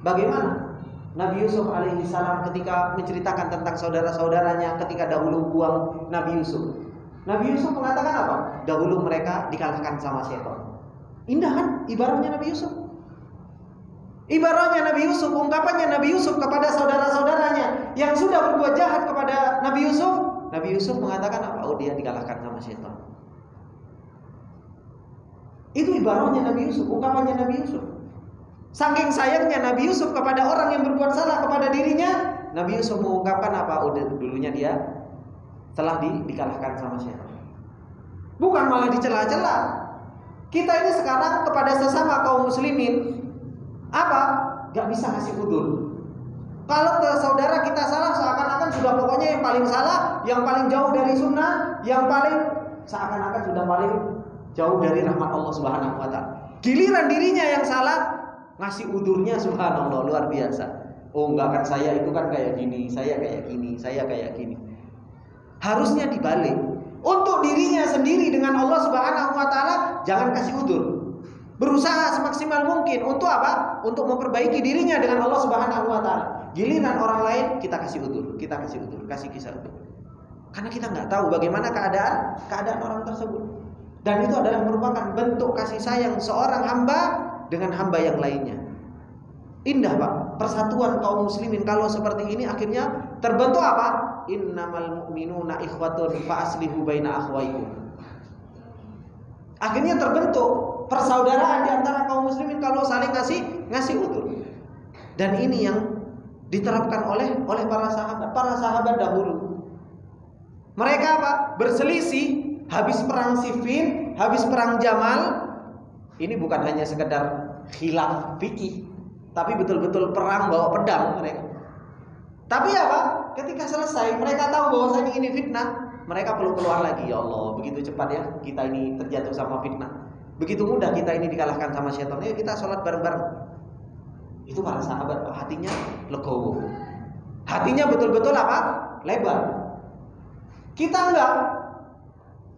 Bagaimana Nabi Yusuf alaihissalam ketika menceritakan tentang saudara-saudaranya ketika dahulu buang Nabi Yusuf. Nabi Yusuf mengatakan apa? Dahulu mereka dikalahkan sama syaitan. Indah kan ibaratnya Nabi Yusuf? Ibaratnya Nabi Yusuf, ungkapannya Nabi Yusuf kepada saudara-saudaranya yang sudah berbuat jahat kepada Nabi Yusuf. Nabi Yusuf mengatakan apa? Oh, dia dikalahkan sama syaitan. Itu ibaratnya Nabi Yusuf, ungkapannya Nabi Yusuf. Saking sayangnya Nabi Yusuf kepada orang yang berbuat salah kepada dirinya, Nabi Yusuf mengungkapkan apa? Udah dulunya dia telah dikalahkan sama syaitan. Bukan malah dicela-cela. Kita ini sekarang kepada sesama kaum muslimin apa? Gak bisa ngasih udzur. Kalau saudara kita salah, seakan-akan sudah pokoknya yang paling salah, yang paling jauh dari sunnah, yang paling seakan-akan sudah paling jauh dari rahmat Allah Subhanahu wa taala. Giliran dirinya yang salah, ngasih udzurnya subhanallah luar biasa. Oh, enggak kan saya itu kan kayak gini, saya kayak gini, saya kayak gini. Harusnya dibalik. Untuk dirinya sendiri dengan Allah Subhanahu wa taala jangan kasih udzur. Berusaha semaksimal mungkin untuk apa? Untuk memperbaiki dirinya dengan Allah Subhanahu wa taala. Giliran orang lain kita kasih udzur, kasih kisah udzur. Karena kita nggak tahu bagaimana keadaan orang tersebut. Dan itu adalah merupakan bentuk kasih sayang seorang hamba dengan hamba yang lainnya. Indah, Pak. Persatuan kaum muslimin kalau seperti ini akhirnya terbentuk apa? Innamal mu'minuna ikhwatun fa aslihu baina akhwaikum. Akhirnya terbentuk persaudaraan di antara kaum muslimin kalau saling ngasih udzur. Dan ini yang diterapkan oleh para sahabat dahulu. Mereka apa? Berselisih habis perang Siffin, habis perang Jamal. Ini bukan hanya sekedar khilaf fikih, tapi betul-betul perang bawa pedang mereka. Tapi apa? Ketika selesai mereka tahu bahwasanya ini fitnah, mereka perlu keluar lagi. Ya Allah, begitu cepat ya kita ini terjatuh sama fitnah. Begitu mudah kita ini dikalahkan sama syaitan. Ya kita sholat bareng-bareng. Itu para sahabat hatinya legowo. Hatinya betul-betul apa? Lebar. Kita enggak.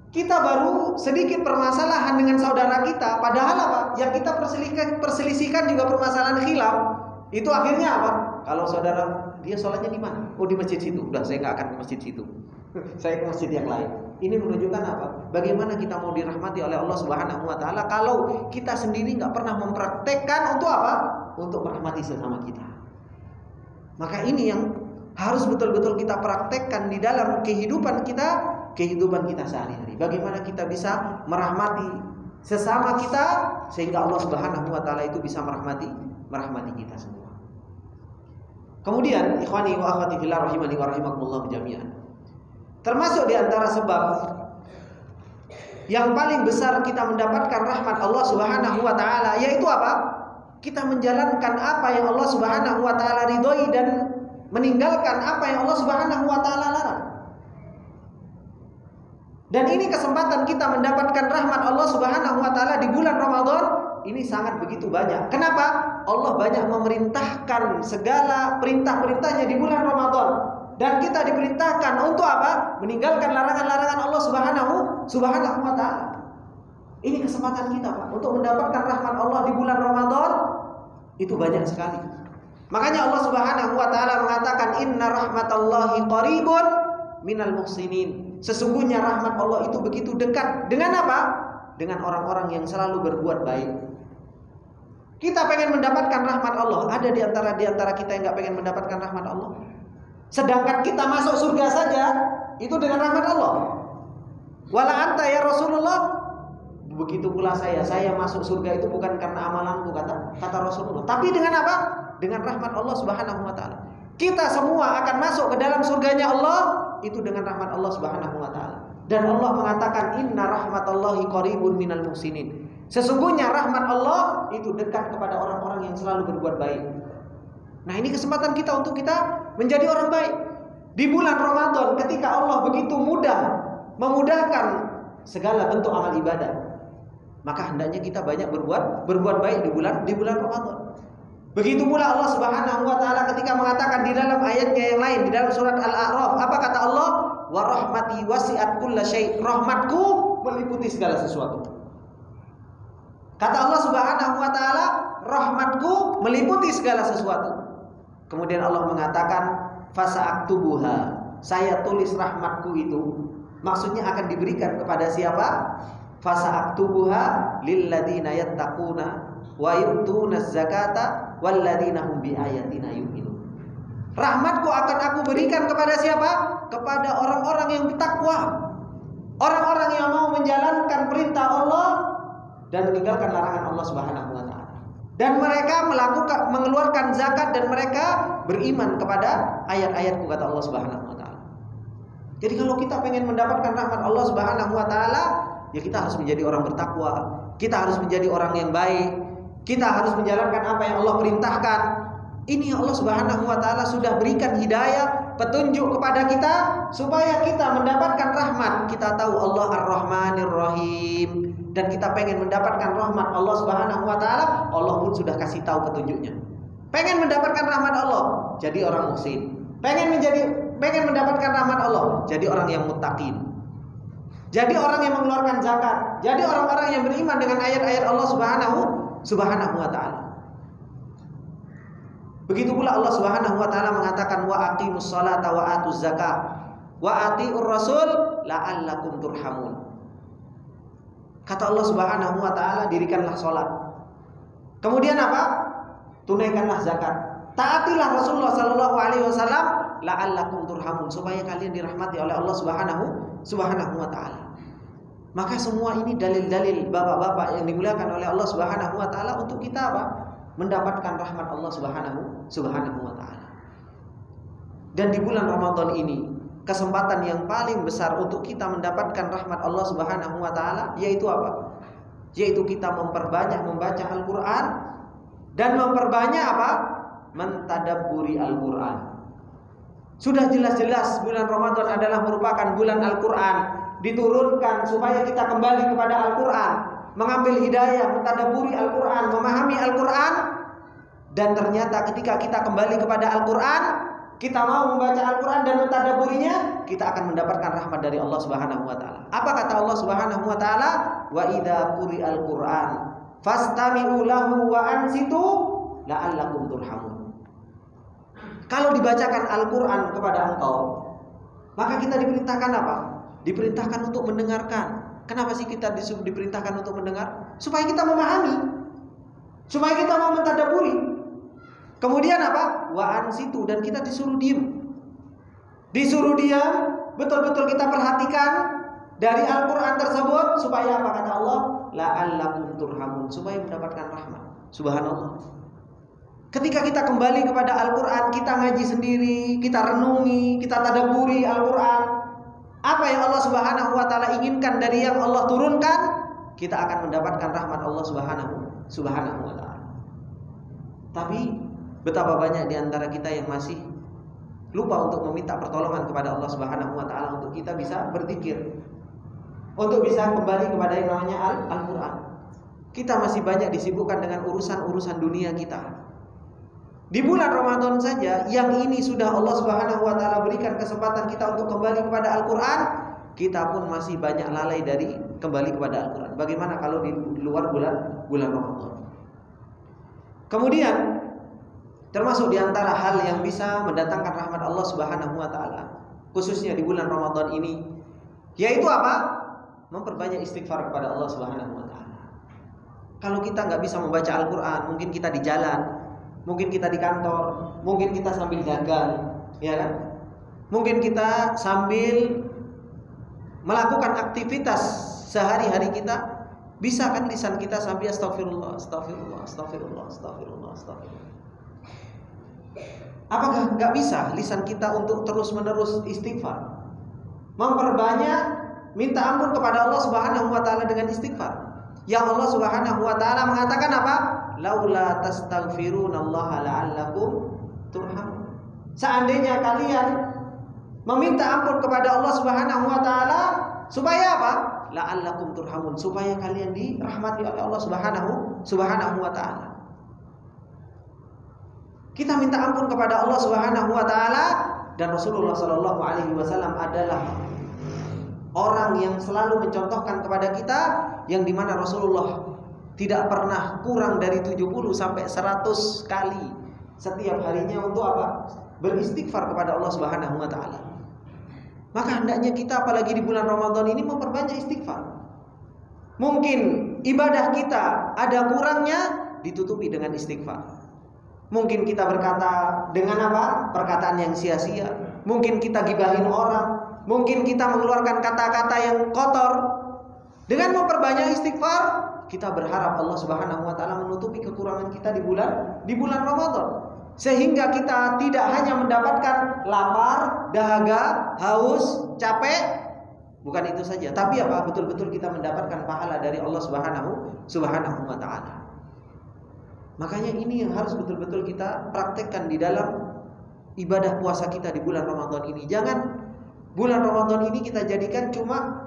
Kita baru sedikit permasalahan dengan saudara kita, padahal apa? Yang kita perselisihkan juga permasalahan khilaf. Itu akhirnya apa? Kalau saudara dia sholatnya di mana? Oh, di masjid situ. Udah, saya nggak akan ke masjid situ. Saya ke masjid yang lain. Ini menunjukkan apa? Bagaimana kita mau dirahmati oleh Allah Subhanahu wa taala kalau kita sendiri nggak pernah mempraktekkan untuk apa? Untuk merahmati sesama kita. Maka ini yang harus betul-betul kita praktekkan di dalam kehidupan kita sehari-hari. Bagaimana kita bisa merahmati sesama kita sehingga Allah Subhanahu wa taala itu bisa merahmati kita semua. Kemudian ikhwani wa akhwati fillah rahimani wa rahimakumullah jami'an. Termasuk di antara sebab yang paling besar kita mendapatkan rahmat Allah Subhanahu wa taala yaitu apa? Kita menjalankan apa yang Allah Subhanahu wa taala ridhoi dan meninggalkan apa yang Allah Subhanahu wa taala larang. Dan ini kesempatan kita mendapatkan rahmat Allah Subhanahu wa taala di bulan Ramadan ini sangat begitu banyak. Kenapa? Allah banyak memerintahkan segala perintah-perintahnya di bulan Ramadan. Dan kita diperintahkan untuk apa? Meninggalkan larangan-larangan Allah Subhanahu wa taala. Ini kesempatan kita, Pak, untuk mendapatkan rahmat Allah di bulan Ramadan itu banyak sekali. Makanya Allah Subhanahu wa taala mengatakan inna rahmatallahi qaribun minal muhsinin. Sesungguhnya rahmat Allah itu begitu dekat. Dengan apa? Dengan orang-orang yang selalu berbuat baik. Kita pengen mendapatkan rahmat Allah. Ada di antara kita yang nggak pengen mendapatkan rahmat Allah. Sedangkan kita masuk surga saja itu dengan rahmat Allah. Wala anta ya Rasulullah. Begitu pula saya masuk surga itu bukan karena amalanku, kata Rasulullah. Tapi dengan apa? Dengan rahmat Allah Subhanahu wa taala. Kita semua akan masuk ke dalam surganya Allah itu dengan rahmat Allah Subhanahu wa taala. Dan Allah mengatakan inna rahmatallahi qaribun minal muhsinin. Sesungguhnya rahmat Allah itu dekat kepada orang-orang yang selalu berbuat baik. Nah, ini kesempatan kita untuk kita menjadi orang baik. Di bulan Ramadan ketika Allah begitu memudahkan segala bentuk amal ibadah, maka hendaknya kita banyak berbuat baik di bulan Ramadan. Begitu pula Allah Subhanahu wa taala ketika mengatakan di dalam ayatnya yang lain di dalam surat Al-A'raf, apa kata Allah? Wa rahmati wasi'at kulla syai'. Rahmatku meliputi segala sesuatu. Kata Allah Subhanahu wa taala, rahmatku meliputi segala sesuatu. Kemudian Allah mengatakan fasa'aktubuha. Saya tulis rahmatku itu. Maksudnya akan diberikan kepada siapa? Fasa'aktubuha lilladzina yattaquna wa yu'tunaz zakata walladzina hum biayatina yu'minun. Rahmatku akan aku berikan kepada siapa? Kepada orang-orang yang bertakwa. Orang-orang yang mau menjalankan perintah Allah dan meninggalkan larangan Allah Subhanahu wa taala. Dan mereka mengeluarkan zakat dan mereka beriman kepada ayat-ayatku, kata Allah Subhanahu wa taala. Jadi kalau kita pengen mendapatkan rahmat Allah Subhanahu wa taala, ya kita harus menjadi orang bertakwa. Kita harus menjadi orang yang baik. Kita harus menjalankan apa yang Allah perintahkan. Ini Allah Subhanahu wa taala sudah berikan hidayah, petunjuk kepada kita supaya kita mendapatkan rahmat. Kita tahu Allah Ar-Rahmanir Rahim dan kita pengen mendapatkan rahmat Allah Subhanahu wa taala, Allah pun sudah kasih tahu petunjuknya. Pengen mendapatkan rahmat Allah, jadi orang muhsin. Pengen mendapatkan rahmat Allah, jadi orang yang muttaqin. Jadi orang yang mengeluarkan zakat, jadi orang-orang yang beriman dengan ayat-ayat Allah Subhanahu wa taala. Begitu pula Allah Subhanahu wa taala mengatakan wa aqimus sholata wa atuz zakah wa atiur rasul la'allakum turhamun. Kata Allah Subhanahu wa taala, dirikanlah salat. Kemudian apa? Tunaikanlah zakat. Taatilah Rasulullah sallallahu alaihi wasallam la'allakum turhamun, supaya kalian dirahmati oleh Allah Subhanahu wa taala. Maka semua ini dalil-dalil bapak-bapak yang dimuliakan oleh Allah Subhanahu wa taala untuk kita apa? Mendapatkan rahmat Allah Subhanahu wa taala. Dan di bulan Ramadan ini kesempatan yang paling besar untuk kita mendapatkan rahmat Allah Subhanahu wa taala yaitu apa? Yaitu kita memperbanyak membaca Al-Qur'an dan memperbanyak apa? Mentadabburi Al-Qur'an. Sudah jelas-jelas bulan Ramadan adalah merupakan bulan Al-Qur'an, diturunkan supaya kita kembali kepada Al-Qur'an, mengambil hidayah, mentadabburi Al-Qur'an, memahami Al-Qur'an. Dan ternyata ketika kita kembali kepada Al-Qur'an, kita mau membaca Al-Qur'an dan mentadabburinya, kita akan mendapatkan rahmat dari Allah Subhanahu wa taala. Apa kata Allah Subhanahu wa taala? Wa idza quri'al Qur'an fastami'u lahu wa ansitu la'allakum turhamun. Kalau dibacakan Al-Qur'an kepada engkau, maka kita diperintahkan apa? Diperintahkan untuk mendengarkan. Kenapa sih kita diperintahkan untuk mendengar? Supaya kita memahami, supaya kita mau mentadabburi. Kemudian apa? Wa ansitu, dan kita disuruh diam. Disuruh diam, betul-betul kita perhatikan dari Al-Qur'an tersebut supaya apa kata Allah? La'allakum turhamun, supaya mendapatkan rahmat. Subhanallah. Ketika kita kembali kepada Al-Qur'an, kita ngaji sendiri, kita renungi, kita tadabburi Al-Qur'an. Apa yang Allah Subhanahu wa taala inginkan dari yang Allah turunkan, kita akan mendapatkan rahmat Allah Subhanahu wa taala. Tapi betapa banyak di antara kita yang masih lupa untuk meminta pertolongan kepada Allah Subhanahu wa taala untuk kita bisa berzikir. untuk bisa kembali kepada yang namanya Al-Quran. Kita masih banyak disibukkan dengan urusan-urusan dunia kita. Di bulan Ramadan saja yang ini sudah Allah Subhanahu wa taala berikan kesempatan kita untuk kembali kepada Al-Quran, kita pun masih banyak lalai dari kembali kepada Al-Quran. Bagaimana kalau di luar bulan Ramadan? Kemudian termasuk di antara hal yang bisa mendatangkan rahmat Allah Subhanahu wa taala khususnya di bulan Ramadan ini, yaitu apa? Memperbanyak istighfar kepada Allah Subhanahu wa taala. Kalau kita nggak bisa membaca Al-Quran, mungkin kita di jalan, mungkin kita di kantor, mungkin kita sambil dagang, ya kan? Mungkin kita sambil melakukan aktivitas sehari-hari kita, bisa kan lisan kita sambil astagfirullah, astagfirullah, astagfirullah, astagfirullah, astagfirullah. Apakah nggak bisa lisan kita untuk terus-menerus istighfar? Memperbanyak minta ampun kepada Allah Subhanahu wa taala dengan istighfar. Yang Allah Subhanahu wa taala mengatakan apa? Laula tastaghfirunallaha la'allakum turhamun. Seandainya kalian meminta ampun kepada Allah Subhanahu wa taala supaya apa? La'allakum turhamun, supaya kalian dirahmati oleh Allah Subhanahu wa taala. Kita minta ampun kepada Allah Subhanahu wa taala, dan Rasulullah sallallahu alaihi wasallam adalah orang yang selalu mencontohkan kepada kita, yang dimana Rasulullah tidak pernah kurang dari 70 sampai 100 kali setiap harinya untuk apa? Beristighfar kepada Allah Subhanahu wa taala. Maka hendaknya kita apalagi di bulan Ramadan ini memperbanyak istighfar. Mungkin ibadah kita ada kurangnya, ditutupi dengan istighfar. Mungkin kita berkata dengan apa? Perkataan yang sia-sia. Mungkin kita gibahin orang. Mungkin kita mengeluarkan kata-kata yang kotor. Dengan memperbanyak istighfar, kita berharap Allah Subhanahu wa taala menutupi kekurangan kita di bulan Ramadan. Sehingga kita tidak hanya mendapatkan lapar, dahaga, haus, capek. Bukan itu saja, tapi apa? Betul-betul kita mendapatkan pahala dari Allah Subhanahu wa taala. Makanya ini yang harus betul-betul kita praktekkan di dalam ibadah puasa kita di bulan Ramadan ini. Jangan bulan Ramadan ini kita jadikan cuma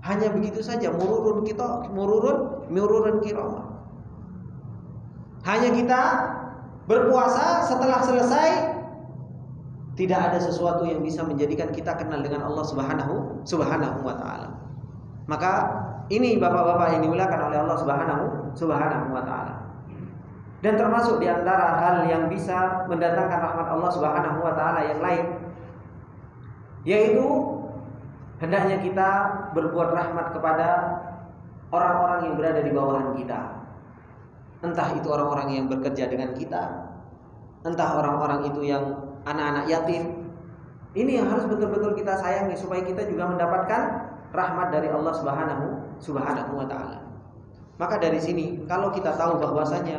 hanya begitu saja, mururun kirama. Hanya kita berpuasa, setelah selesai tidak ada sesuatu yang bisa menjadikan kita kenal dengan Allah Subhanahu wa taala. Maka ini bapak-bapak yang dimuliakan oleh Allah Subhanahu wa taala. Dan termasuk di antara hal yang bisa mendatangkan rahmat Allah Subhanahu wa taala yang lain, yaitu hendaknya kita berbuat rahmat kepada orang-orang yang berada di bawahan kita. Entah itu orang-orang yang bekerja dengan kita, entah orang-orang itu yang anak-anak yatim. Ini yang harus betul-betul kita sayangi supaya kita juga mendapatkan rahmat dari Allah Subhanahu wa taala. Maka dari sini kalau kita tahu bahwasanya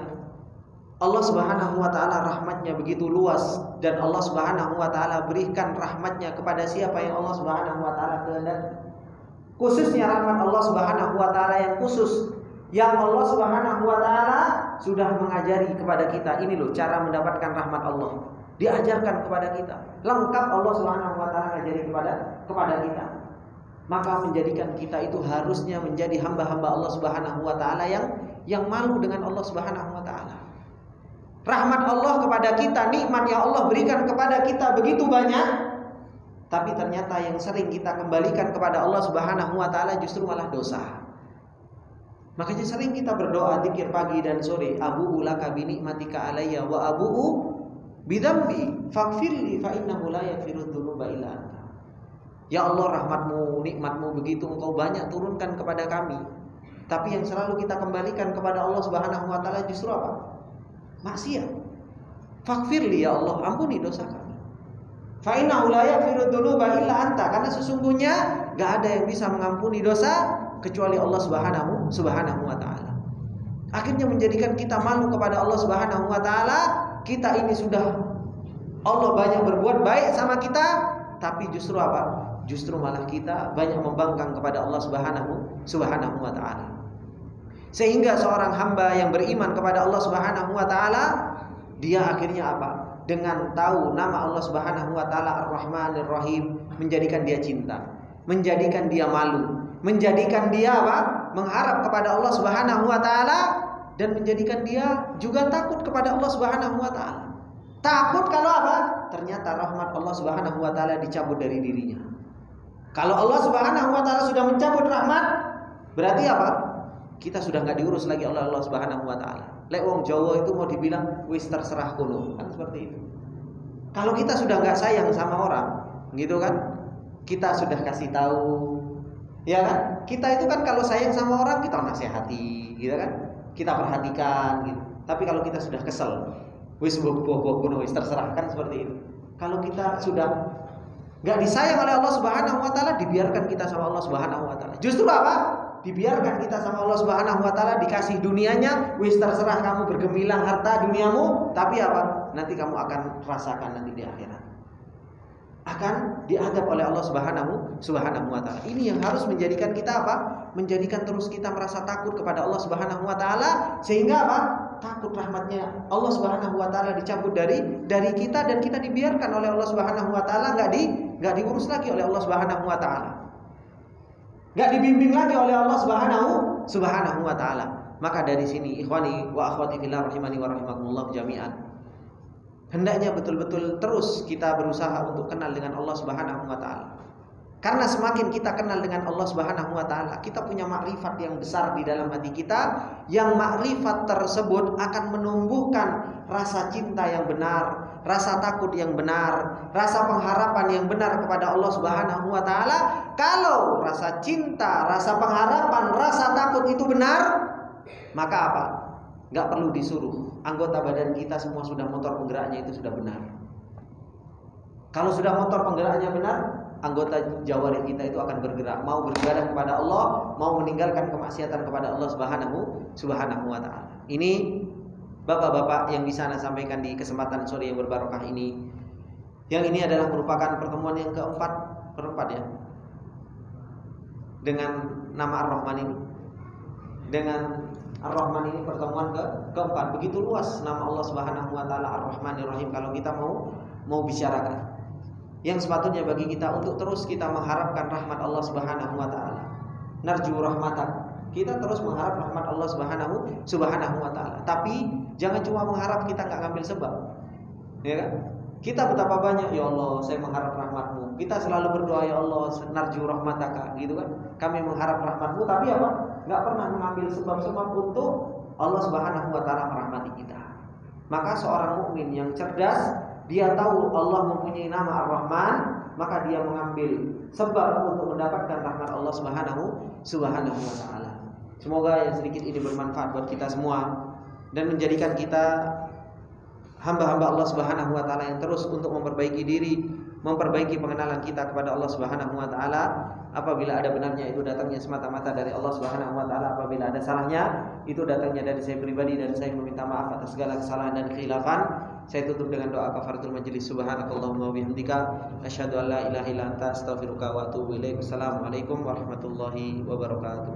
Allah Subhanahu wa taala rahmatnya begitu luas, dan Allah Subhanahu wa taala berikan rahmatnya kepada siapa yang Allah Subhanahu wa taala kehendaki. Khususnya rahmat Allah Subhanahu wa taala yang khusus, yang Allah Subhanahu wa taala sudah mengajari kepada kita. Ini loh cara mendapatkan rahmat Allah. Diajarkan kepada kita. Lengkap Allah Subhanahu wa taala ajari kepada kita. Maka menjadikan kita itu harusnya menjadi hamba-hamba Allah Subhanahu wa taala yang malu dengan Allah Subhanahu wa taala. Rahmat Allah kepada kita, nikmat yang Allah berikan kepada kita begitu banyak, tapi ternyata yang sering kita kembalikan kepada Allah Subhanahu wa taala justru malah dosa. Makanya sering kita berdoa zikir pagi dan sore, abu'u laka bi nikmatika alayya wa abu'u bidzambi faghfirli fa innahu la yaghfiru dzunuba illa anta. Ya Allah, rahmatmu, nikmatmu begitu engkau banyak turunkan kepada kami, tapi yang selalu kita kembalikan kepada Allah Subhanahu wa taala justru apa? Maksiat. Faghfirli, ya Allah, ampuni dosa kami. Fa innahu la yaghfiru dzunuba illa anta, karena sesungguhnya enggak ada yang bisa mengampuni dosa kecuali Allah Subhanahu wa taala. Akhirnya menjadikan kita malu kepada Allah Subhanahu wa taala. Kita ini sudah Allah banyak berbuat baik sama kita, tapi justru apa? Justru malah kita banyak membangkang kepada Allah Subhanahu wa taala. Sehingga seorang hamba yang beriman kepada Allah Subhanahu wa taala, dia akhirnya apa? Dengan tahu nama Allah Subhanahu wa taala Ar-Rahmanir Rahim, menjadikan dia cinta, menjadikan dia malu. menjadikan dia apa? Mengharap kepada Allah Subhanahu wa taala dan menjadikan dia juga takut kepada Allah Subhanahu wa taala. Takut kalau apa? Ternyata rahmat Allah Subhanahu wa taala dicabut dari dirinya. Kalau Allah Subhanahu wa taala sudah mencabut rahmat, berarti apa? Kita sudah nggak diurus lagi oleh Allah Subhanahu wa taala. Lek wong Jawa itu mau dibilang wis terserah kulo, kan seperti itu. Kalau kita sudah nggak sayang sama orang, gitu kan? Kita sudah kasih tahu, ya kan? Kita itu kan kalau sayang sama orang kita nasihati, gitu kan? Kita perhatikan, gitu. Tapi kalau kita sudah kesel, wis boh kuno wis terserah, kan seperti itu. Kalau kita sudah nggak disayang oleh Allah Subhanahu wa taala, dibiarkan kita sama Allah Subhanahu wa taala. Justru apa? Dibiarkan kita sama Allah Subhanahu wa taala, dikasih dunianya, wis terserah kamu bergemilang harta duniamu, tapi apa? Nanti kamu akan rasakan nanti di akhirat. Akan diadab oleh Allah Subhanahu wa taala. Ini yang harus menjadikan kita apa? Menjadikan terus kita merasa takut kepada Allah Subhanahu wa taala, sehingga apa? Takut rahmatnya Allah Subhanahu wa taala dicabut dari kita, dan kita dibiarkan oleh Allah Subhanahu wa taala, enggak diurus lagi oleh Allah Subhanahu wa taala. Enggak dibimbing lagi oleh Allah Subhanahu wa taala. Maka dari sini ikhwani wa akhwati fillah rahimani wa rahimakumullah jami'an, hendaknya betul-betul terus kita berusaha untuk kenal dengan Allah Subhanahu wa taala. Karena semakin kita kenal dengan Allah Subhanahu wa taala, kita punya makrifat yang besar di dalam hati kita, yang makrifat tersebut akan menumbuhkan rasa cinta yang benar, rasa takut yang benar, rasa pengharapan yang benar kepada Allah Subhanahu wa taala. Kalau rasa cinta, rasa pengharapan, rasa takut itu benar, maka apa? Enggak perlu disuruh. Anggota badan kita semua sudah motor penggeraknya itu sudah benar. Kalau sudah motor penggeraknya benar, anggota jawarih kita itu akan bergerak, mau beribadah kepada Allah, mau meninggalkan kemaksiatan kepada Allah Subhanahu wa taala. Ini bapak-bapak yang bisa Anda sampaikan di kesempatan sore yang berbarokah ini. Yang ini adalah merupakan pertemuan yang keempat ya. Dengan nama Ar-Rahman ini. Dengan Ar-Rahman ini pertemuan keempat. Begitu luas nama Allah Subhanahu wa taala Ar-Rahmanir Rahim kalau kita mau bicarakan. Yang sepatutnya bagi kita untuk terus kita mengharapkan rahmat Allah Subhanahu wa taala. Narju rahmatak. Kita terus mengharap rahmat Allah Subhanahu wa taala. Tapi jangan cuma mengharap, kita enggak ngambil sebab. Ya kan? Kita betapa banyak, ya Allah, saya mengharap rahmat-Mu. Kita selalu berdoa, ya Allah, narju rahmataka, gitu kan? Kami mengharap rahmat-Mu, tapi apa? Enggak pernah mengambil sebab-sebab untuk Allah Subhanahu wa taala merahmati kita. Maka seorang mukmin yang cerdas, dia tahu Allah mempunyai nama Ar-Rahman, maka dia mengambil sebab untuk mendapatkan rahmat Allah Subhanahu wa taala. Semoga yang sedikit ini bermanfaat buat kita semua dan menjadikan kita hamba-hamba Allah Subhanahu wa taala yang terus untuk memperbaiki diri, memperbaiki pengenalan kita kepada Allah Subhanahu wa taala. Apabila ada benarnya itu datangnya semata-mata dari Allah Subhanahu wa taala, apabila ada salahnya itu datangnya dari saya pribadi, dan saya meminta maaf atas segala kesalahan dan kekhilafan. Saya tutup dengan doa kafaratul majelis. Subhanakallahumma wa bihamdika asyhadu an la ilaha illa anta astaghfiruka wa atubu ilaik. Assalamualaikum warahmatullahi wabarakatuh.